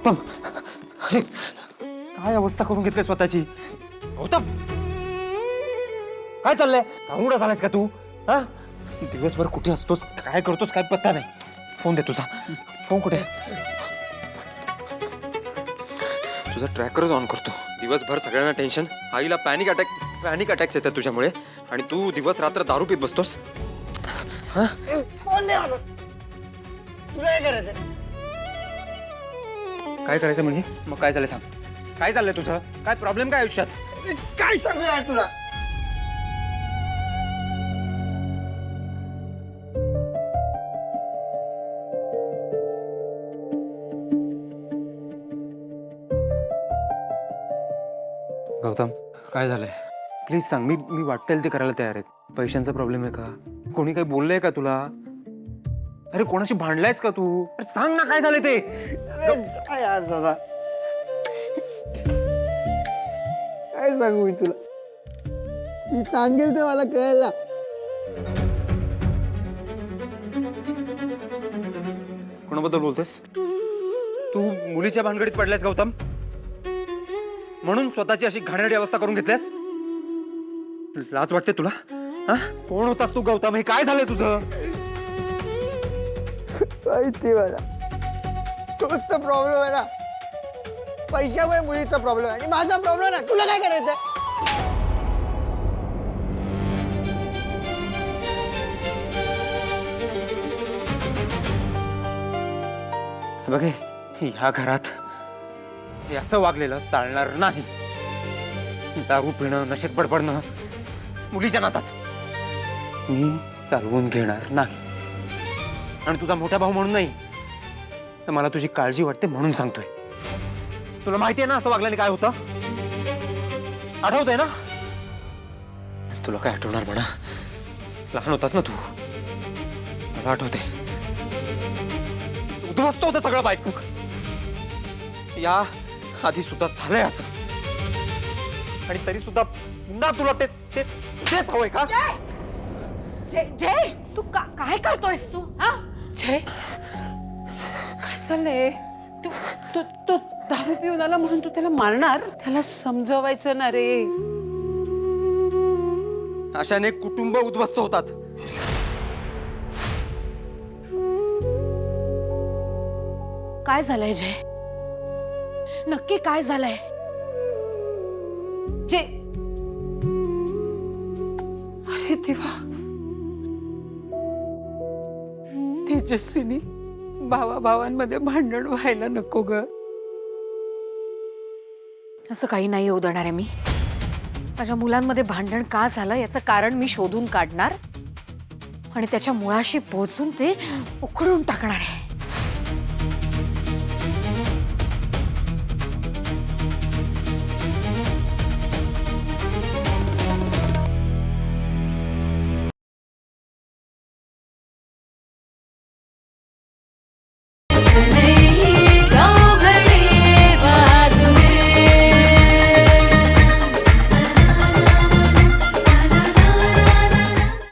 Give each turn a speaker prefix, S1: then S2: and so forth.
S1: गौतम, अरे काय अवस्था करून घेतली स्वतःची. गौतम, काय चाललंय? काहुडा झालायस का तू? हा, दिवसभर कुठे असतोस, काय करतोस, काय पत्ता नाही. फोन दे तुझा. फोन कुठे? तुझा ट्रॅकरच ऑन करतो. दिवसभर सगळ्यांना टेन्शन, आईला पॅनिक अटॅक्स येतात तुझ्यामुळे, आणि तू दिवस रात्र दारू पित बसतोस.
S2: फोन दे मला. तुला काय करायचं?
S1: काय करायचं म्हणजे? मग काय झालं सांग. काय चाललंय तुझं? काय प्रॉब्लेम काय आयुष्यात?
S2: काय सांगू यार तुला?
S1: गौतम, काय झालंय? प्लीज सांग. मी वाटेल ते करायला तयार आहे. पैशांचा प्रॉब्लेम आहे का? कोणी काही बोललंय का तुला? अरे कोणाशी भांडलायस का तू? अरे सांग ना, काय झालंय ते?
S2: अरे जा यार दादा. काय सांगू मी तुला? ती सांगेल ते मला कळेल.
S1: कोणाबद्दल बोलतोस तू? मुलीच्या भानगडीत पडलायस गौतम, म्हणून स्वतःची अशी घाणेरडी अवस्था करून घेतल्यास? लाज वाटते तुला? हा, कोण होतास तू गौतम? हे काय झालंय तुझं?
S2: माहिती मला. तोच तर प्रॉब्लेम आहे ना. पैशामुळे मुलीचा प्रॉब्लेम आहे आणि माझा प्रॉब्लेम आहे. तुला काय करायचंय?
S1: बघे, ह्या घरात हे असं वागलेलं चालणार नाही. दारू पिणं, नशेत बडबडणं, मुलीच्या नातात मी चालवून घेणार नाही. आणि तुझा मोठा भाऊ म्हणून नाही, तर मला तुझी काळजी वाटते म्हणून सांगतोय. तुला माहिती आहे ना असं वागल्याने काय होतं? आठवतंय ना? तुला काय आठवणार म्हणा, लहान होतास ना तू. मला आठवते, उद्ध्वस्त होतं सगळं बायको. या आधी सुद्धा झालंय असं, आणि तरी सुद्धा पुन्हा तुला तेच हवंय का?
S3: जय, तू काय करतोयस तू? हा,
S4: जय, काय चाललंय? तू तू तू दारू पिऊन आला म्हणून तू त्याला मारणार? त्याला समजवायचं ना रे.
S1: अशाने कुटुंब उद्ध्वस्त होतात.
S3: काय झालंय जय? नक्की काय झालंय?
S4: जय, अरे देवा, तेजस्विनी, भावाभावांमध्ये भांडण व्हायला नको ग.
S3: असं काही नाही होऊ देणार आहे मी. माझ्या मुलांमध्ये भांडण का झालं याचं कारण मी शोधून काढणार आणि त्याच्या मुळाशी पोहोचून ते उखडून टाकणार आहे.
S5: Tonight